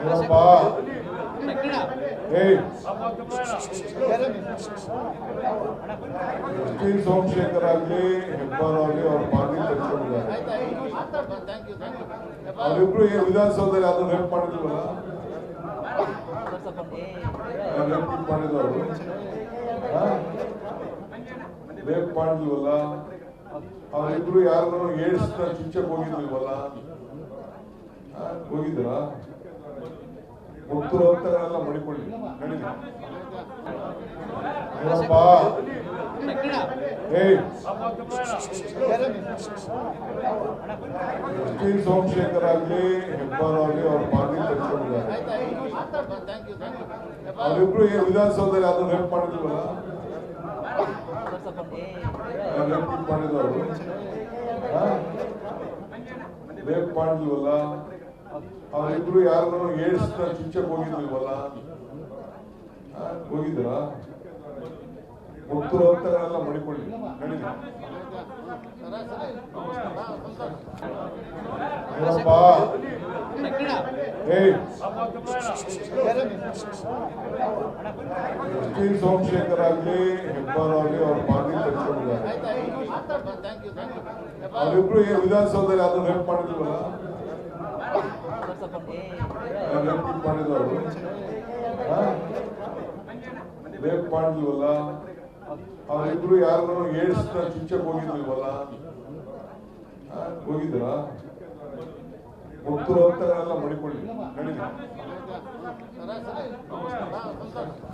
ಏನಪ್ಪ ಶ್ರೀ ಸೋಮಶೇಖರ್ ಆಗಲಿ ಹೆಬ್ಬಾರ್ ಆಗಲಿ ಅವ್ರ ಪಾರ್ಟಿ ತೆಗೆದುಕೊಂಡಿದ್ದಾರೆ. ಅವರಿಬ್ರು ವಿಧಾನಸೌಧದಲ್ಲಿ ಯಾವ್ದು ರೇಪ್ ಮಾಡಿಲ್ವಲ್ಲ, ರೇಪ್ ಮಾಡಿದವರು ರೇಪ್ ಮಾಡಿಲ್ವಲ್ಲ, ಅವರಿಬ್ರು ಯಾರು ಏಡ್ಸ್ ಚುಚ್ಚಕ್ ಹೋಗಿರ್ಲಿಲ್ವಲ್ಲ, ಹೋಗಿದ್ರ ಮುಕ್ತರು ಹೋಗ್ತಾರೆಲ್ಲ ಮಡಿಕೊಳ್ಳಿ ನಡೀಲಿ. ಏನಪ್ಪ ಶ್ರೀ ಸೋಮಶೇಖರ್ ಆಗಲಿ ಹೆಬ್ಬಾರ್ ಆಗಲಿ ಅವ್ರ ಪಾರ್ಟಿ ತೆಗೆದುಕೊಂಡಿದ್ದಾರೆ. ಅವರಿಬ್ರು ವಿಧಾನಸೌಧದಲ್ಲಿ ಯಾವ್ದು ರೇಪ್ ಮಾಡಿಲ್ವಲ್ಲ, ರೇಪ್ ಮಾಡಿದವರು ರೇಪ್ ಮಾಡಿಲ್ವಲ್ಲ, ಅವರಿಬ್ರು ಯಾರು ಏಡ್ಸ್ ಚುಚ್ಚಕ್ ಹೋಗಿರ್ಲಿಲ್ವಲ್ಲ, ಹೋಗಿದ್ರ ಮುಕ್ತರು ಹೋಗ್ತಾರೆಲ್ಲ ಮಡಿಕೊಳ್ಳಿ ನಡೀಲಿ. ಏನಪ್ಪ ಶ್ರೀ ಸೋಮಶೇಖರ್ ಆಗಲಿ ಹೆಬ್ಬಾರ್ ಆಗಲಿ ಅವ್ರ ಪಾರ್ಟಿ ತೆಗೆದುಕೊಂಡಿದ್ದಾರೆ. ಅವರಿಬ್ರು ವಿಧಾನಸೌಧದಲ್ಲಿ ಯಾವ್ದು ರೇಪ್ ಮಾಡಿಲ್ವಲ್ಲ, ರೇಪ್ ಮಾಡಿದವರು ರೇಪ್ ಮಾಡಿಲ್ವಲ್ಲ, ಅವರಿಬ್ರು ಯಾರು ಏಡ್ಸ್ ಚುಚ್ಚಕ್ ಹೋಗಿರ್ಲಿಲ್ವಲ್ಲ, ಹೋಗಿದ್ರ ಮುಕ್ತರು ಹೋಗ್ತಾರೆಲ್ಲ ಮಡಿಕೊಳ್ಳಿ ನಡೀಲಿ.